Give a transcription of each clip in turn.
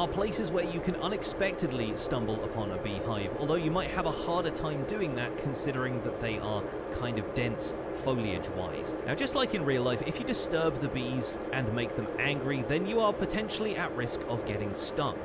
are places where you can unexpectedly stumble upon a beehive, although you might have a harder time doing that considering that they are kind of dense foliage-wise. Now, just like in real life, if you disturb the bees and make them angry, then you are potentially at risk of getting stung.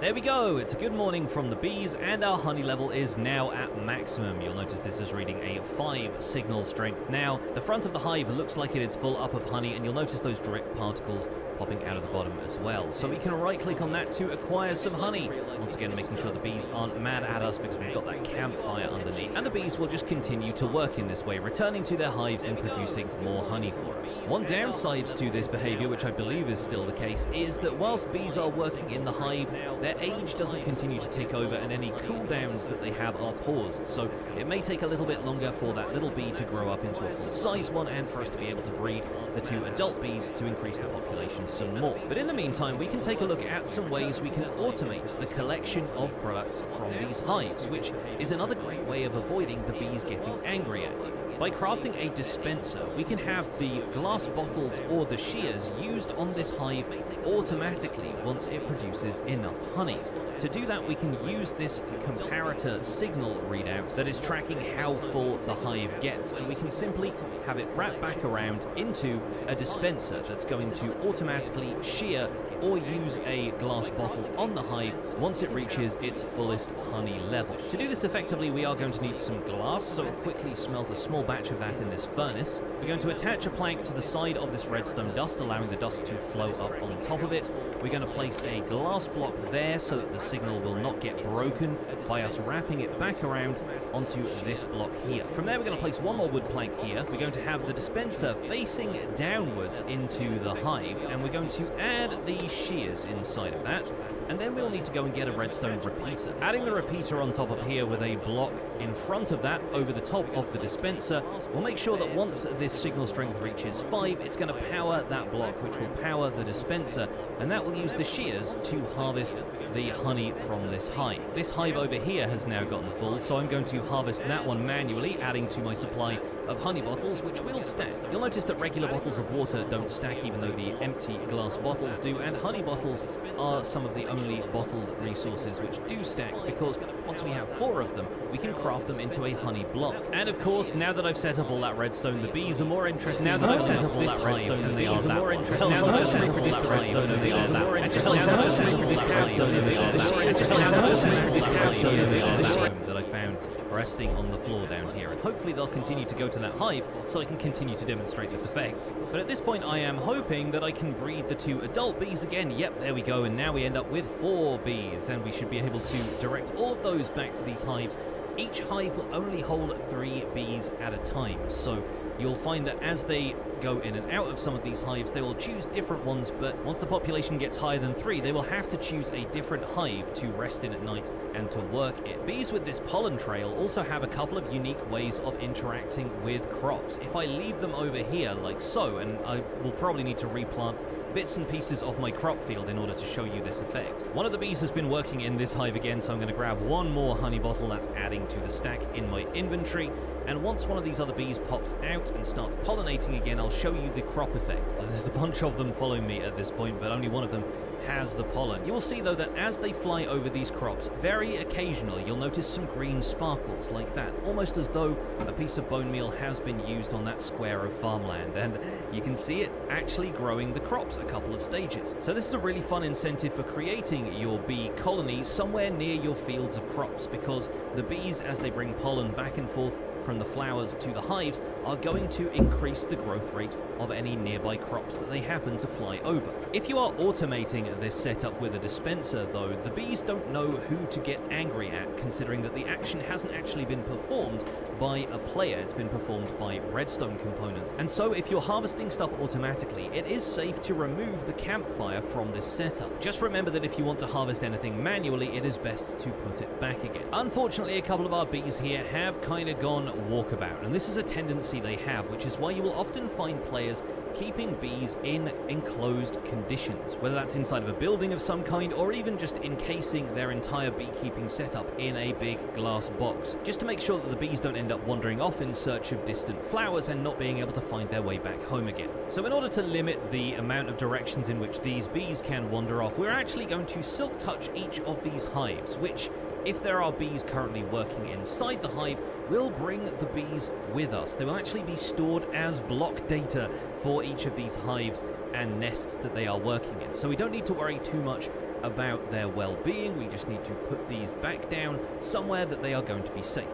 There we go, it's a good morning from the bees, and our honey level is now at maximum. You'll notice this is reading a 5 signal strength. Now, the front of the hive looks like it is full up of honey, and you'll notice those drip particles popping out of the bottom as well. So we can right-click on that to acquire some honey. Once again, making sure the bees aren't mad at us because we've got that campfire underneath. And the bees will just continue to work in this way, returning to their hives and producing more honey for us. One downside to this behavior, which I believe is still the case, is that whilst bees are working in the hive, their age doesn't continue to tick over and any cooldowns that they have are paused. So it may take a little bit longer for that little bee to grow up into a full-size one and for us to be able to breed the 2 adult bees to increase the population some more. But in the meantime, we can take a look at some ways we can automate the collection of products from these hives, which is another great way of avoiding the bees getting angry at you. By crafting a dispenser, we can have the glass bottles or the shears used on this hive automatically once it produces enough honey. To do that, we can use this comparator signal readout that is tracking how full the hive gets, and we can simply have it wrap back around into a dispenser that's going to automatically shear or use a glass bottle on the hive once it reaches its fullest honey level. To do this effectively, we are going to need some glass, so I'll quickly smelt a small batch of that in this furnace. We're going to attach a plank to the side of this redstone dust, allowing the dust to flow up on top of it. We're going to place a glass block there so that the signal will not get broken by us wrapping it back around onto this block here. From there, we're going to place one more wood plank here. We're going to have the dispenser facing downwards into the hive, and we're going to add the shears inside of that, and then we'll need to go and get a redstone repeater. Adding the repeater on top of here with a block in front of that over the top of the dispenser will make sure that once this signal strength reaches 5, it's going to power that block, which will power the dispenser, and that will use the shears to harvest the honey from this hive. This hive over here has now gotten full, so I'm going to harvest that one manually, adding to my supply of honey bottles, which will stack. You'll notice that regular bottles of water don't stack, even though the empty glass bottles do, and honey bottles are some of the only bottled resources which do stack, because once we have 4 of them, we can craft them into a honey block. And of course, now that I've set up all that redstone, the bees are more interested now that I've set up all that redstone than they are that one. Now that I've set up all that redstone than they are that one. Now that I've set up this house than they are that one. Now that I've set up this house than they are that one. That I found resting on the floor down here, and hopefully they'll continue to go to that hive so I can continue to demonstrate this effect. But at this point, I am hoping that I can breed the 2 adult bees again. Yep, there we go, and now we end up with 4 bees, and we should be able to direct all of those back to these hives. Each hive will only hold 3 bees at a time, so you'll find that as they go in and out of some of these hives, they will choose different ones, but once the population gets higher than 3, they will have to choose a different hive to rest in at night and to work in. Bees with this pollen trail also have a couple of unique ways of interacting with crops. If I leave them over here like so, and I will probably need to replant bits and pieces of my crop field in order to show you this effect. One of the bees has been working in this hive again, so I'm going to grab one more honey bottle that's adding to the stack in my inventory, and once one of these other bees pops out and starts pollinating again, I'll show you the crop effect. There's a bunch of them following me at this point, but only one of them has the pollen. You will see though that as they fly over these crops, very occasionally you'll notice some green sparkles like that, almost as though a piece of bone meal has been used on that square of farmland, and you can see it actually growing the crops a couple of stages. So this is a really fun incentive for creating your bee colony somewhere near your fields of crops, because the bees, as they bring pollen back and forth from the flowers to the hives, are going to increase the growth rate of any nearby crops that they happen to fly over. If you are automating this setup with a dispenser though, the bees don't know who to get angry at, considering that the action hasn't actually been performed by a player, it's been performed by redstone components. And so if you're harvesting stuff automatically, it is safe to remove the campfire from this setup. Just remember that if you want to harvest anything manually, it is best to put it back again. Unfortunately, a couple of our bees here have kind of gone walkabout, and this is a tendency they have, which is why you will often find players keeping bees in enclosed conditions, whether that's inside of a building of some kind or even just encasing their entire beekeeping setup in a big glass box, just to make sure that the bees don't end up wandering off in search of distant flowers and not being able to find their way back home again. So in order to limit the amount of directions in which these bees can wander off, we're actually going to silk touch each of these hives, which, if there are bees currently working inside the hive, will bring the bees with us. They will actually be stored as block data for each of these hives and nests that they are working in. So we don't need to worry too much about their well-being. We just need to put these back down somewhere that they are going to be safe.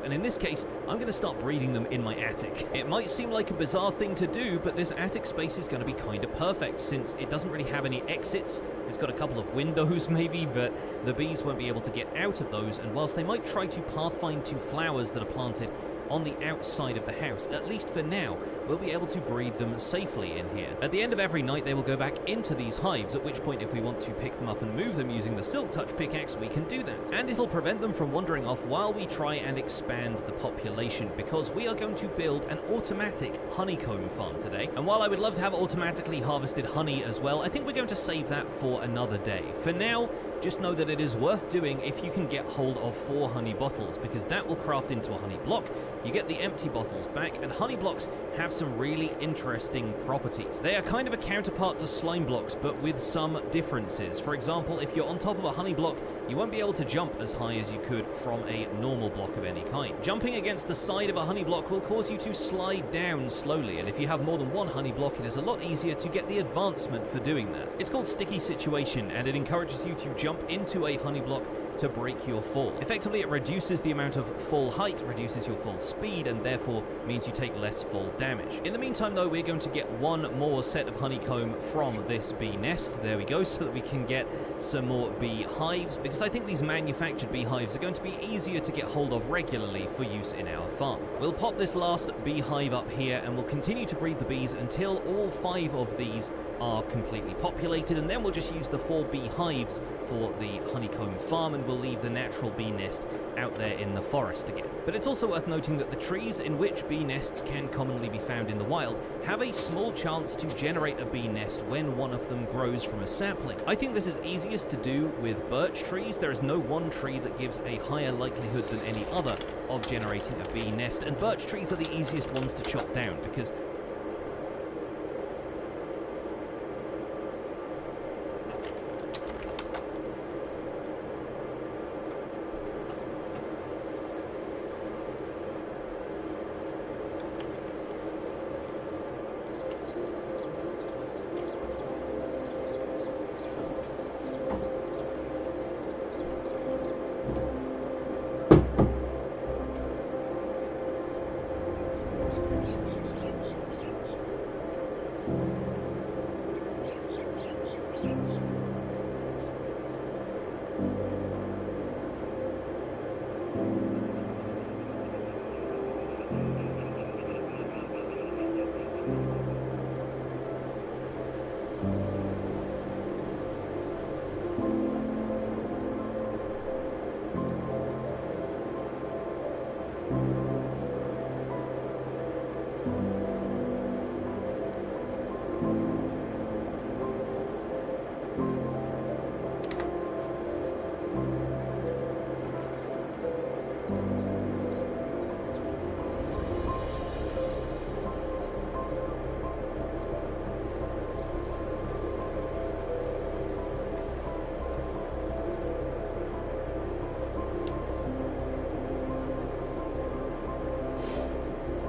And in this case, I'm going to start breeding them in my attic. It might seem like a bizarre thing to do, but this attic space is going to be kind of perfect since it doesn't really have any exits. It's got a couple of windows maybe, but the bees won't be able to get out of those, and whilst they might try to pathfind to flowers that are planted on the outside of the house, at least for now, we'll be able to breed them safely in here. At the end of every night, they will go back into these hives, at which point if we want to pick them up and move them using the Silk Touch pickaxe, we can do that. And it'll prevent them from wandering off while we try and expand the population, because we are going to build an automatic honeycomb farm today. And while I would love to have automatically harvested honey as well, I think we're going to save that for another day. For now, just know that it is worth doing if you can get hold of 4 honey bottles, because that will craft into a honey block. You get the empty bottles back, and honey blocks have some really interesting properties. They are kind of a counterpart to slime blocks, but with some differences. For example, if you're on top of a honey block, you won't be able to jump as high as you could from a normal block of any kind. Jumping against the side of a honey block will cause you to slide down slowly, and if you have more than one honey block, it is a lot easier to get the advancement for doing that. It's called Sticky Situation, and it encourages you to jump into a honey block to break your fall. Effectively, it reduces the amount of fall height, reduces your fall speed, and therefore means you take less fall damage. In the meantime, though, we're going to get one more set of honeycomb from this bee nest. There we go, so that we can get some more bee hives, because I think these manufactured bee hives are going to be easier to get hold of regularly for use in our farm. We'll pop this last bee hive up here, and we'll continue to breed the bees until all 5 of these are completely populated, and then we'll just use the 4 bee hives for the honeycomb farm, and we'll leave the natural bee nest out there in the forest again. But it's also worth noting that the trees in which bee nests can commonly be found in the wild have a small chance to generate a bee nest when one of them grows from a sapling. I think this is easiest to do with birch trees. There is no one tree that gives a higher likelihood than any other of generating a bee nest, and birch trees are the easiest ones to chop down because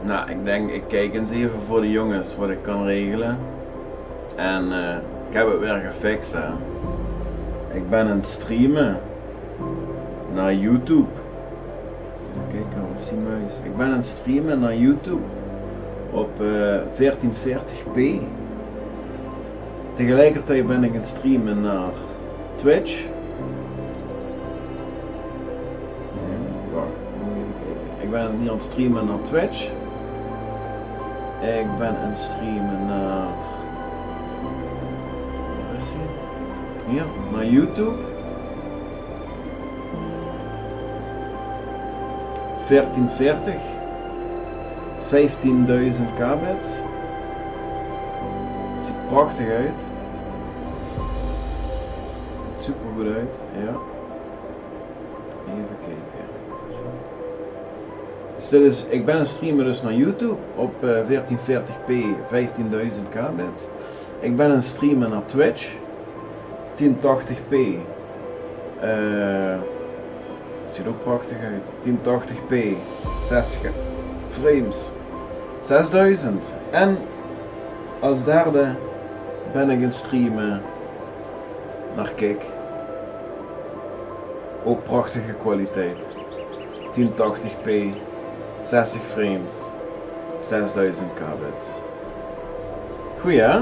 Nou, ik denk, ik kijk eens even voor de jongens wat ik kan regelen. En ik heb het weer gefixt, hè. Ik ben aan het streamen naar YouTube. Even kijken, wat is die muis? Ik ben aan het streamen naar YouTube op 1440p. Tegelijkertijd ben ik aan het streamen naar Twitch. Ik ben hier aan het streamen naar Twitch. Ik ben aan het streamen naar... Waar is hij? Hier, naar YouTube. 1440, 15.000 kbits. Ziet prachtig uit. Ziet super goed uit, ja. Even kijken. Dus dit is, ik ben een streamer dus naar YouTube op 1440p, 15.000 kbits. Ik ben een streamer naar Twitch, 1080p. Het ziet ook prachtig uit. 1080p, 60 frames, 6000. En als derde ben ik een streamer naar Kik. Ook prachtige kwaliteit. 1080p, 60 frames, 6000 kbits. Goeie hè?